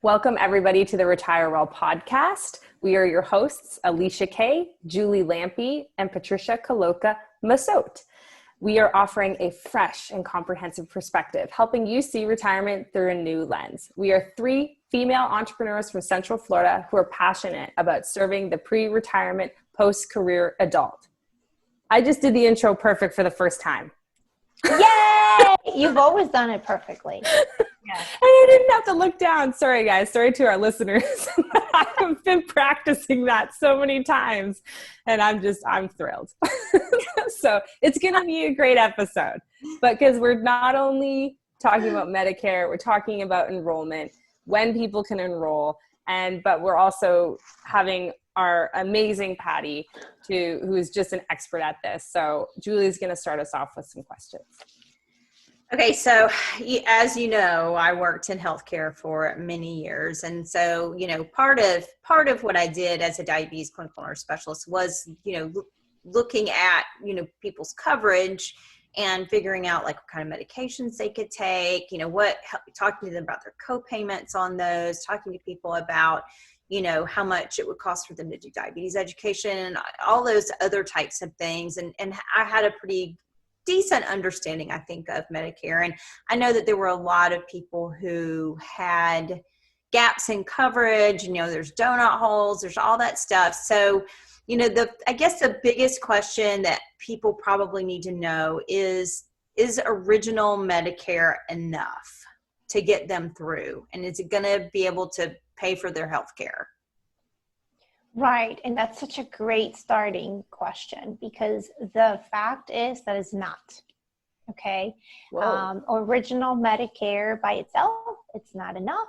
Welcome everybody to the Retire Well podcast. We are your hosts, Alicia Kay, Julie Lampe, and Patricia Kaloka Masot. We are offering a fresh and comprehensive perspective, helping you see retirement through a new lens. We are three female entrepreneurs from Central Florida who are passionate about serving the pre-retirement, post-career adult. I just did the intro perfect for the first time. Yay! You've always done it perfectly. Yeah. I didn't have to look down. Sorry, guys. Sorry to our listeners. I've been practicing that so many times, and I'm thrilled. So it's going to be a great episode, but because we're not only talking about Medicare, we're talking about enrollment, when people can enroll, but we're also having our amazing Pati, who is just an expert at this. So Julie's going to start us off with some questions. Okay, so as you know, I worked in healthcare for many years. And so, part of what I did as a diabetes clinical nurse specialist was, looking at, people's coverage and figuring out like what kind of medications they could take, talking to them about their co-payments on those, talking to people about, how much it would cost for them to do diabetes education, all those other types of things. And I had a pretty decent understanding, I think, of Medicare. And I know that there were a lot of people who had gaps in coverage, there's donut holes, there's all that stuff. So, I guess the biggest question that people probably need to know is original Medicare enough to get them through? And is it going to be able to pay for their health care? Right. And that's such a great starting question, because the fact is that it's not. Okay. Original Medicare by itself, it's not enough.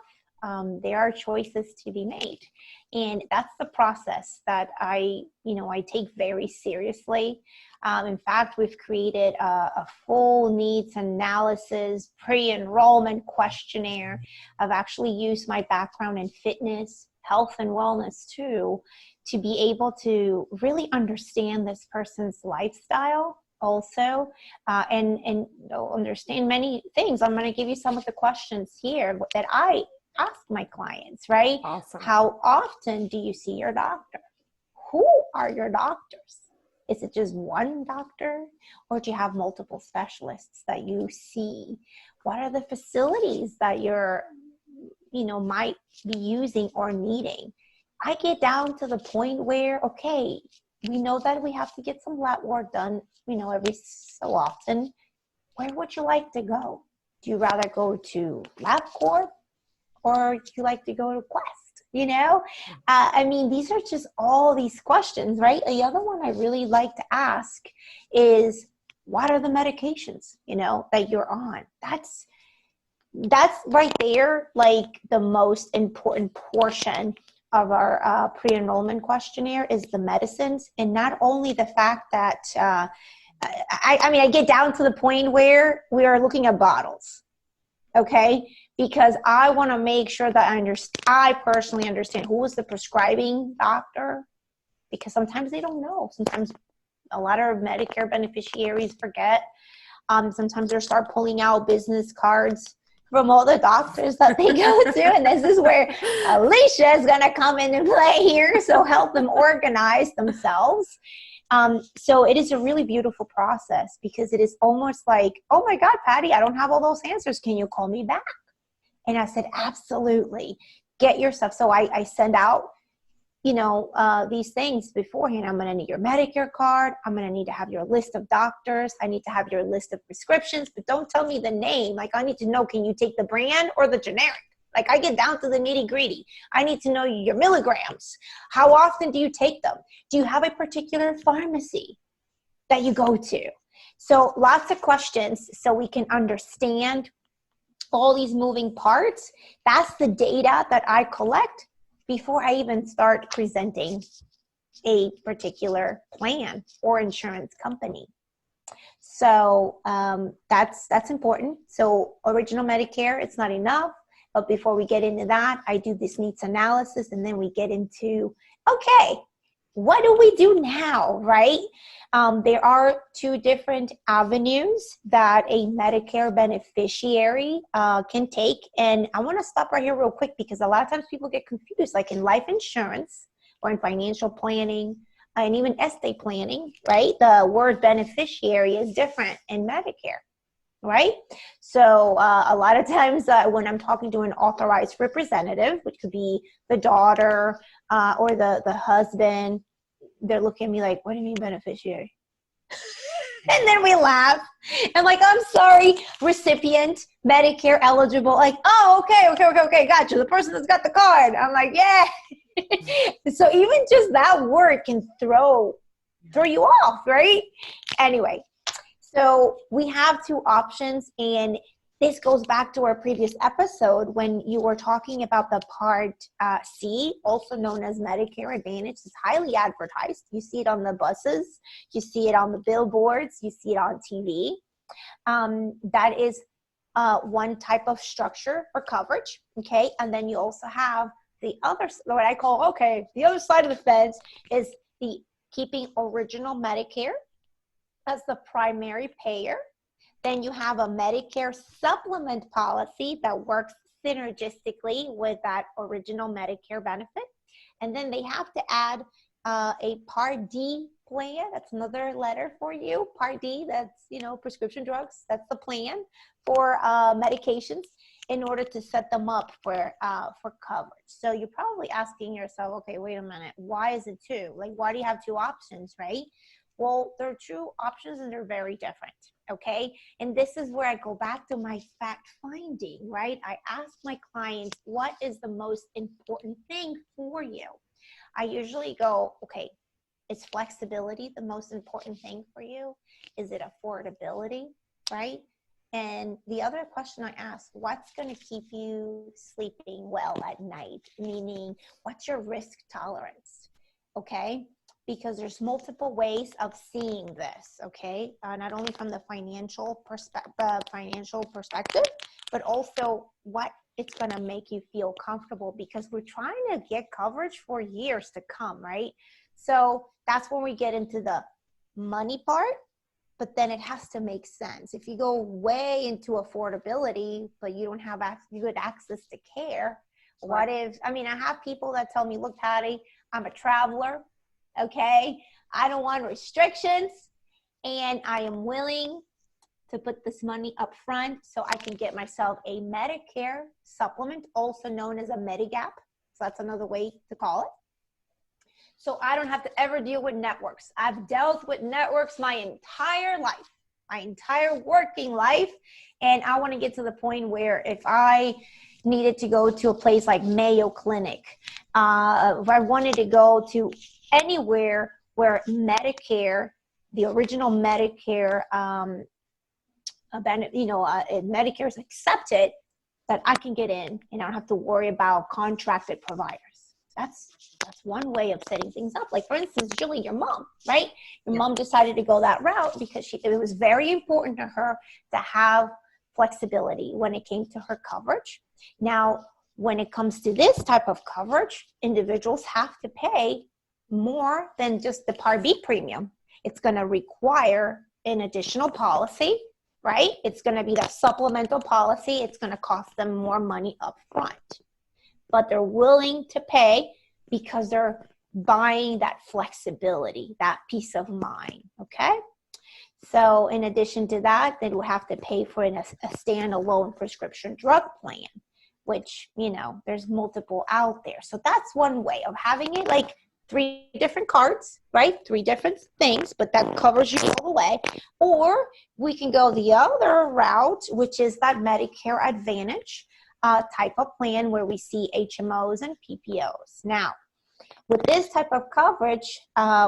There are choices to be made. And that's the process that I take very seriously. In fact, we've created a full needs analysis, pre-enrollment questionnaire. I've actually used my background in fitness, health and wellness too, to be able to really understand this person's lifestyle also, and understand many things. I'm going to give you some of the questions here that I ask my clients, right? Awesome. How often do you see your doctor? Who are your doctors? Is it just one doctor, or do you have multiple specialists that you see? What are the facilities that you're might be using or needing? I get down to the point where, okay, we know that we have to get some lab work done, every so often. Where would you like to go? Do you rather go to LabCorp, or do you like to go to Quest? These are just all these questions, right? The other one I really like to ask is, what are the medications, that you're on? That's right there, like the most important portion of our pre-enrollment questionnaire is the medicines. And not only the fact that, I get down to the point where we are looking at bottles, okay? Because I want to make sure that I personally understand who is the prescribing doctor, because sometimes they don't know. Sometimes a lot of Medicare beneficiaries forget. Sometimes they start pulling out business cards from all the doctors that they go to. And this is where Alicia is going to come in and play here. So help them organize themselves. So it is a really beautiful process, because it is almost like, oh my God, Pati, I don't have all those answers. Can you call me back? And I said, absolutely. Get your stuff. So I send out, these things beforehand. I'm going to need your Medicare card. I'm going to need to have your list of doctors. I need to have your list of prescriptions, but don't tell me the name. Like, I need to know, can you take the brand or the generic? Like, I get down to the nitty gritty. I need to know your milligrams. How often do you take them? Do you have a particular pharmacy that you go to? So lots of questions so we can understand all these moving parts. That's the data that I collect before I even start presenting a particular plan or insurance company. So that's important. So original Medicare, it's not enough. But before we get into that, I do this needs analysis, and then we get into, okay, what do we do now, right? There are two different avenues that a Medicare beneficiary can take. And I want to stop right here real quick because a lot of times people get confused, like in life insurance or in financial planning and even estate planning, right? The word beneficiary is different in Medicare, right? So a lot of times when I'm talking to an authorized representative, which could be the daughter or the husband, they're looking at me like, what do you mean beneficiary? And then we laugh and like, I'm sorry, recipient, Medicare eligible, like, oh, okay, gotcha. The person that's got the card. I'm like, yeah. So even just that word can throw you off, right? Anyway, so we have two options, and this goes back to our previous episode when you were talking about the Part C, also known as Medicare Advantage. It's highly advertised. You see it on the buses. You see it on the billboards. You see it on TV. That is one type of structure for coverage, okay? And then you also have the other, what I call, okay, the other side of the fence is the keeping original Medicare as the primary payer. Then you have a Medicare supplement policy that works synergistically with that original Medicare benefit. And then they have to add a Part D plan. That's another letter for you. Part D, that's, prescription drugs. That's the plan for medications in order to set them up for coverage. So you're probably asking yourself, okay, wait a minute. Why is it two? Like, why do you have two options, right? Well, there are two options and they're very different, okay? And this is where I go back to my fact finding, right? I ask my clients, what is the most important thing for you? I usually go, okay, is flexibility the most important thing for you? Is it affordability, right? And the other question I ask, what's going to keep you sleeping well at night? Meaning, what's your risk tolerance, okay? Because there's multiple ways of seeing this, okay? Not only from the financial perspective, but also what it's going to make you feel comfortable, because we're trying to get coverage for years to come, right? So that's when we get into the money part, but then it has to make sense. If you go way into affordability, but you don't have good access to care, what if, I have people that tell me, look, Pati, I'm a traveler. Okay, I don't want restrictions, and I am willing to put this money up front so I can get myself a Medicare supplement, also known as a Medigap. So that's another way to call it. So I don't have to ever deal with networks. I've dealt with networks my entire life, my entire working life, and I want to get to the point where if I needed to go to a place like Mayo Clinic, if I wanted to go to anywhere where Medicare, the original Medicare, Medicare is accepted, that I can get in and I don't have to worry about contracted providers. That's one way of setting things up. Like, for instance, Julie, your mom, right? Your mom decided to go that route because it was very important to her to have flexibility when it came to her coverage. Now, when it comes to this type of coverage, individuals have to pay more than just the Part B premium. It's going to require an additional policy, right? It's going to be that supplemental policy. It's going to cost them more money up front. But they're willing to pay because they're buying that flexibility, that peace of mind, okay? So in addition to that, they will have to pay for a standalone prescription drug plan, which, there's multiple out there. So that's one way of having it, like 3 different cards, right? 3 different things, but that covers you all the way. Or we can go the other route, which is that Medicare Advantage type of plan where we see HMOs and PPOs. Now, with this type of coverage,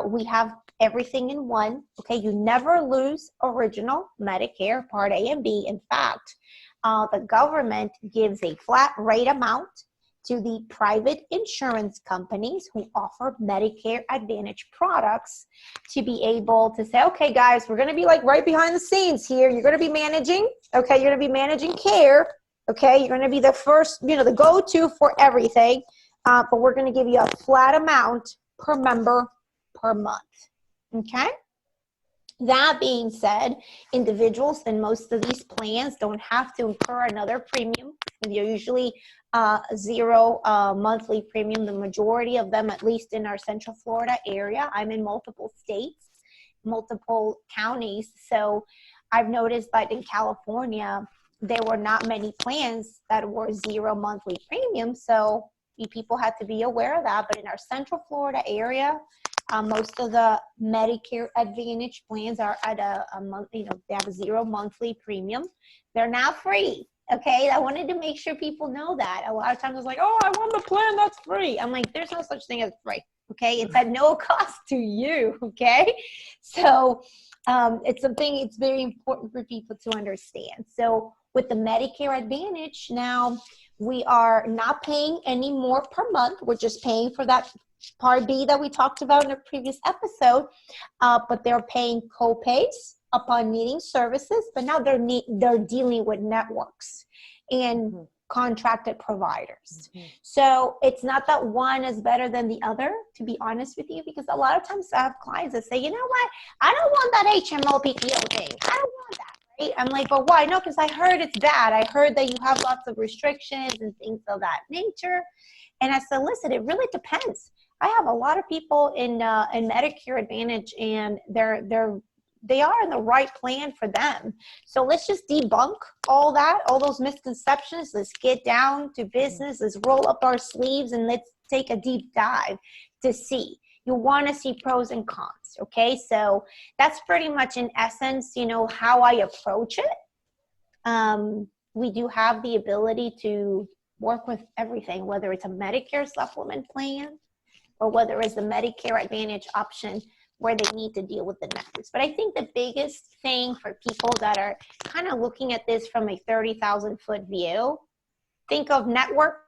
we have everything in one. Okay, you never lose original Medicare Part A and B. In fact, the government gives a flat rate amount to the private insurance companies who offer Medicare Advantage products to be able to say, okay, guys, we're going to be like right behind the scenes here. You're going to be managing, okay? You're going to be managing care, okay? You're going to be the first, the go-to for everything, but we're going to give you a flat amount per member per month. Okay. That being said, individuals in most of these plans don't have to incur another premium. They're usually zero monthly premium. The majority of them, at least in our Central Florida area. I'm in multiple states, multiple counties. So I've noticed that in California, there were not many plans that were zero monthly premium. So people had to be aware of that. But in our Central Florida area, most of the Medicare Advantage plans are at a month, they have a zero monthly premium. They're not free. Okay. I wanted to make sure people know that. A lot of times it's like, oh, I want the plan that's free. I'm like, there's no such thing as free. Okay. It's at no cost to you. Okay. So it's something, it's very important for people to understand. So with the Medicare Advantage, now we are not paying any more per month. We're just paying for that Part B that we talked about in a previous episode, but they're paying co-pays upon needing services, but now they're dealing with networks and contracted providers. So it's not that one is better than the other, to be honest with you, because a lot of times I have clients that say, you know what, I don't want that HMO PPO thing. I don't want that. Right? I'm like, but why? No, because I heard it's bad. I heard that you have lots of restrictions and things of that nature. And I said, listen, it really depends. I have a lot of people in Medicare Advantage, and they are in the right plan for them. So let's just debunk all those misconceptions. Let's get down to business. Let's roll up our sleeves and let's take a deep dive to see. You want to see pros and cons. Okay, so that's pretty much in essence, how I approach it. We do have the ability to work with everything, whether it's a Medicare supplement plan or whether it's the Medicare Advantage option where they need to deal with the networks. But I think the biggest thing for people that are kind of looking at this from a 30,000-foot view, think of network,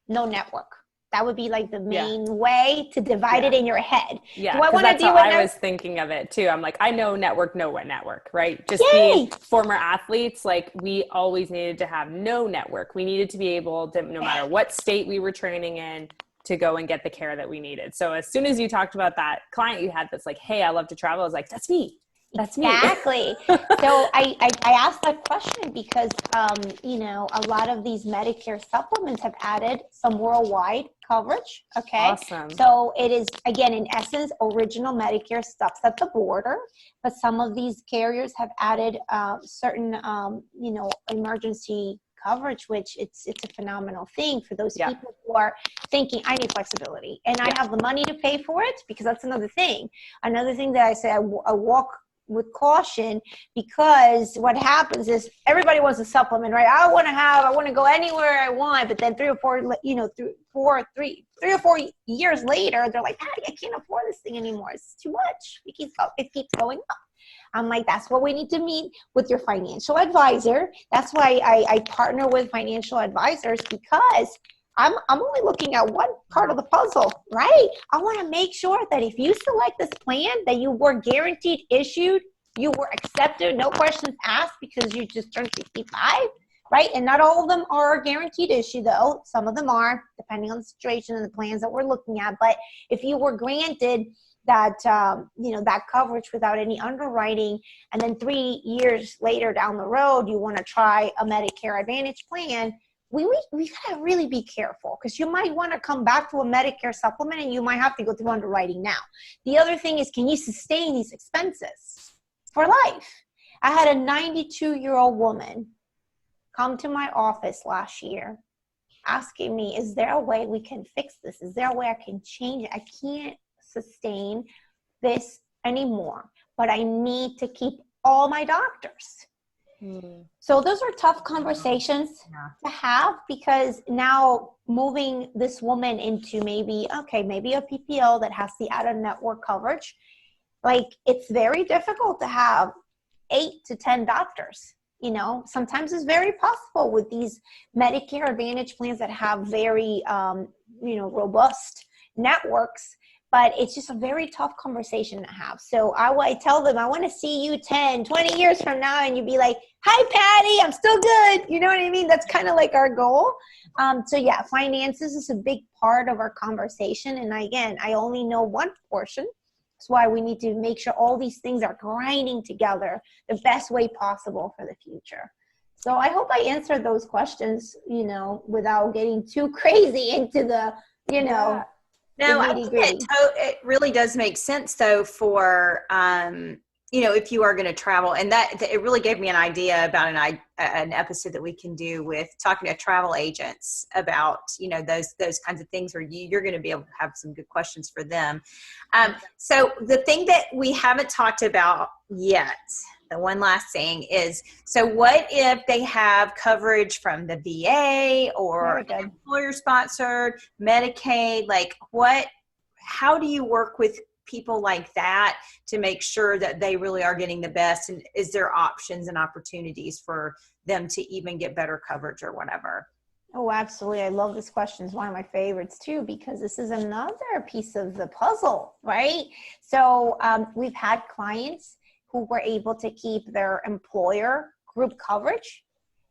no network. That would be like the main way to divide it in your head. Yeah, because that's how I was thinking of it too. I'm like, I know network, know what network, right? Just being former athletes, like we always needed to have no network. We needed to be able to, no matter what state we were training in, to go and get the care that we needed. So as soon as you talked about that client you had that's like, hey, I love to travel, I was like, that's me. That's me. Exactly. So I asked that question because, a lot of these Medicare supplements have added some worldwide coverage. Okay. Awesome. So it is, again, in essence, original Medicare stops at the border, but some of these carriers have added certain, emergency coverage, which it's a phenomenal thing for those people who are thinking, I need flexibility and I have the money to pay for it, because that's another thing. Another thing that I say, I walk with caution, because what happens is everybody wants a supplement, right? I want to go anywhere I want, but then 3 or 4 years later, they're like, I can't afford this thing anymore. It's too much. It keeps going up. I'm like, that's what we need to meet with your financial advisor. That's why I partner with financial advisors, because I'm only looking at one part of the puzzle, right? I want to make sure that if you select this plan, that you were guaranteed issued, you were accepted, no questions asked because you just turned 65, right? And not all of them are guaranteed issue, though. Some of them are, depending on the situation and the plans that we're looking at. But if you were granted that, that coverage without any underwriting, and then 3 years later down the road, you want to try a Medicare Advantage plan, we gotta really be careful, because you might want to come back to a Medicare supplement and you might have to go through underwriting now. The other thing is, can you sustain these expenses for life? I had a 92-year-old woman come to my office last year asking me, is there a way we can fix this? Is there a way I can change it? I can't sustain this anymore, but I need to keep all my doctors. So those are tough conversations to have, because now moving this woman into maybe a PPO that has the out-of-network coverage, like it's very difficult to have 8 to 10 doctors. Sometimes it's very possible with these Medicare Advantage plans that have very, robust networks. But it's just a very tough conversation to have. So I tell them, I want to see you 10, 20 years from now. And you'd be like, hi, Patty, I'm still good. You know what I mean? That's kind of like our goal. Finances is a big part of our conversation. And again, I only know one portion That's why we need to make sure all these things are grinding together the best way possible for the future. So I hope I answered those questions, without getting too crazy into the, No, I nitty think gritty. it really does make sense though for, if you are going to travel, and that it really gave me an idea about an episode that we can do with talking to travel agents about, those kinds of things where you're going to be able to have some good questions for them. So the thing that we haven't talked about yet, the one last thing is, so what if they have coverage from the VA or employer sponsored Medicaid? Like how do you work with people like that to make sure that they really are getting the best? And is there options and opportunities for them to even get better coverage or whatever? Oh, absolutely. I love this question. It's one of my favorites too, because this is another piece of the puzzle, right? So we've had clients who were able to keep their employer group coverage,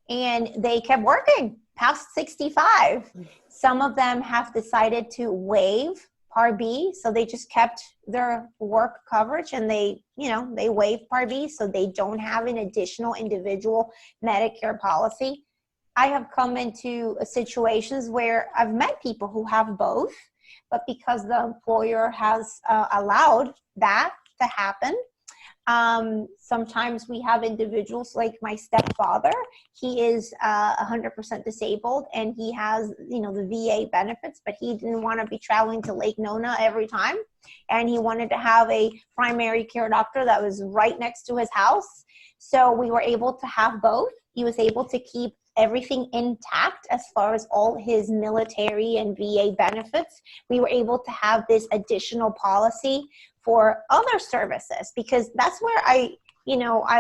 and they kept working past 65. Some of them have decided to waive Part B, so they just kept their work coverage, and they waived Part B, so they don't have an additional individual Medicare policy. I have come into situations where I've met people who have both, but because the employer has allowed that to happen, sometimes we have individuals like my stepfather. He is 100% disabled, and he has, the VA benefits, but he didn't want to be traveling to Lake Nona every time. And he wanted to have a primary care doctor that was right next to his house. So we were able to have both. He was able to keep everything intact as far as all his military and VA benefits. We were able to have this additional policy for other services, because that's where I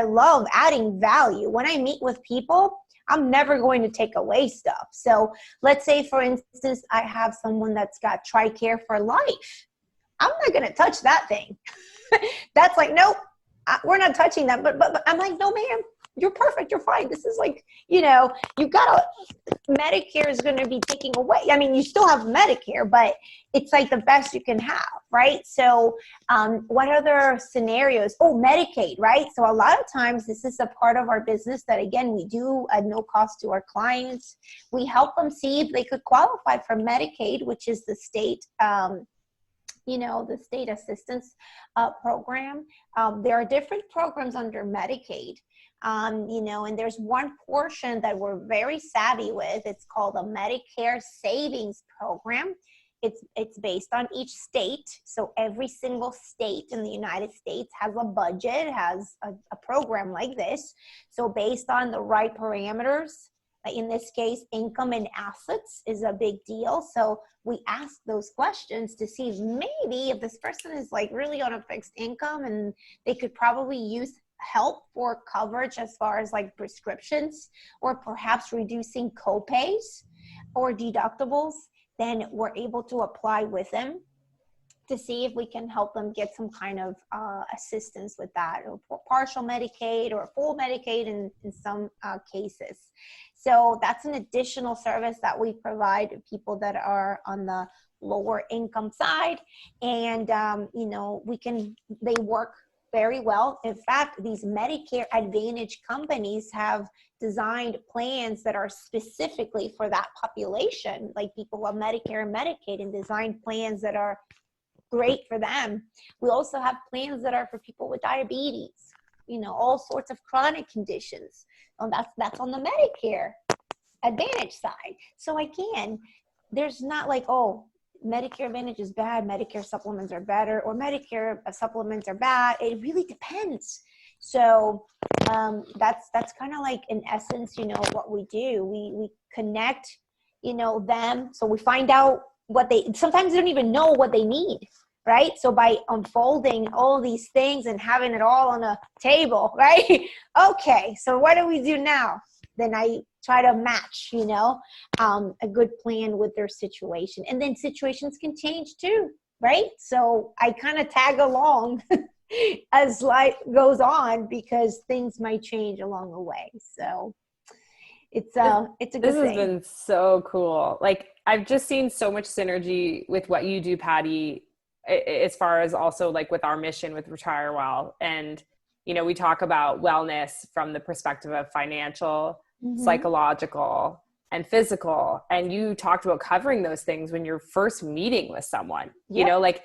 love adding value. When I meet with people, I'm never going to take away stuff. So let's say, for instance, I have someone that's got TRICARE for life. I'm not going to touch that thing. That's like, nope, we're not touching that. But I'm like, no, ma'am, you're perfect. You're fine. This is like, Medicare is going to be taking away. I mean, you still have Medicare, but it's like the best you can have, right? So what other scenarios? Oh, Medicaid, right? So a lot of times this is a part of our business that, again, we do at no cost to our clients. We help them see if they could qualify for Medicaid, which is the state the state assistance program. There are different programs under Medicaid. And there's one portion that we're very savvy with. It's called a Medicare Savings Program. It's based on each state. So every single state in the United States has a budget, has a program like this. So based on the right parameters, in this case, income and assets is a big deal. So we ask those questions to see if this person is like really on a fixed income and they could probably use help for coverage as far as like prescriptions, or perhaps reducing copays or deductibles. Then we're able to apply with them to see if we can help them get some kind of assistance with that, or partial Medicaid or full Medicaid in some cases. So that's an additional service that we provide to people that are on the lower income side. And, they work very well. In fact, these Medicare Advantage companies have designed plans that are specifically for that population, like people who have Medicare and Medicaid, and designed plans that are great for them. We also have plans that are for people with diabetes, all sorts of chronic conditions. And that's on the Medicare Advantage side. So again, there's not like, oh, Medicare Advantage is bad, Medicare supplements are better, or Medicare supplements are bad. It really depends. So that's kind of like, in essence, what we do. We connect, them. So we find out what sometimes they don't even know what they need, right? So by unfolding all these things and having it all on a table, right? Okay, so what do we do now? Then I try to match, a good plan with their situation. And then situations can change too, right? So I kind of tag along as life goes on, because things might change along the way. So it's a good thing. This has been so cool. Like, I've just seen so much synergy with what you do, Pati, as far as also like with our mission with Retire Well. And, you know, we talk about wellness from the perspective of financial, psychological, and physical. And you talked about covering those things when you're first meeting with someone, you know, like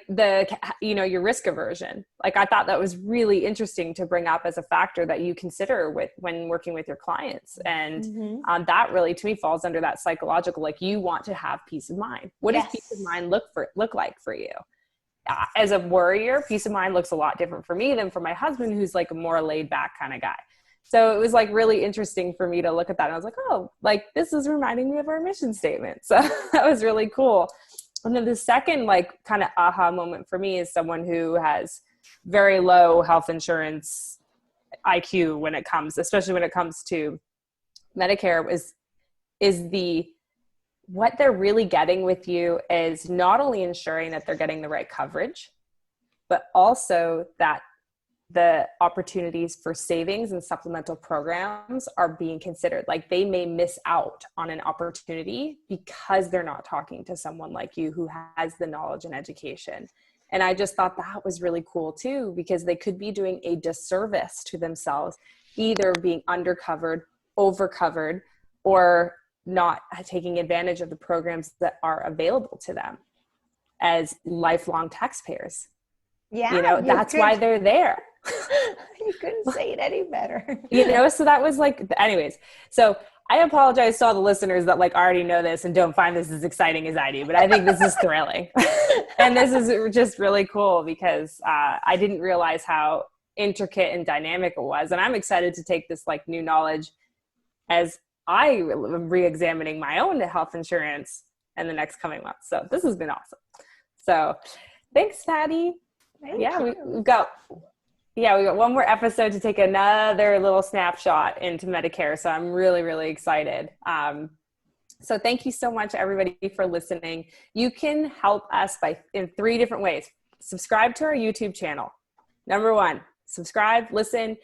the, you know, your risk aversion. Like, I thought that was really interesting to bring up as a factor that you consider when working with your clients. And that really, to me, falls under that psychological, like, you want to have peace of mind. What does peace of mind look like for you? As a worrier, peace of mind looks a lot different for me than for my husband, who's like a more laid back kind of guy. So it was like really interesting for me to look at that. And I was like, oh, like, this is reminding me of our mission statement. So that was really cool. And then the second, like, kind of aha moment for me is someone who has very low health insurance IQ when it comes, especially when it comes to Medicare, is what they're really getting with you is not only ensuring that they're getting the right coverage, but also that the opportunities for savings and supplemental programs are being considered. Like, they may miss out on an opportunity because they're not talking to someone like you who has the knowledge and education. And I just thought that was really cool too, because they could be doing a disservice to themselves, either being undercovered, overcovered, or not taking advantage of the programs that are available to them as lifelong taxpayers. Yeah, you know, that's why they're there. You couldn't say it any better. You know, so that was like, anyways, so I apologize to all the listeners that like already know this and don't find this as exciting as I do, but I think this is thrilling. And this is just really cool because I didn't realize how intricate and dynamic it was. And I'm excited to take this like new knowledge as I am re-examining my own health insurance in the next coming months. So this has been awesome. So thanks, Pati. We've got one more episode to take another little snapshot into Medicare. So I'm really, really excited. So thank you so much, everybody, for listening. You can help us in 3 different ways. Subscribe to our YouTube channel. Number 1, subscribe, listen,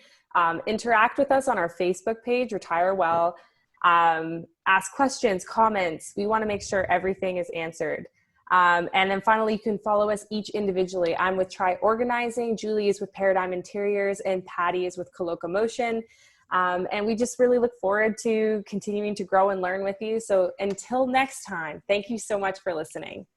interact with us on our Facebook page, Retire Well. Ask questions, comments. We want to make sure everything is answered. And then finally, you can follow us each individually. I'm with Try Organizing, Julie is with Paradigm Interiors, and Pati is with Collocomotion. And we just really look forward to continuing to grow and learn with you. So until next time, thank you so much for listening.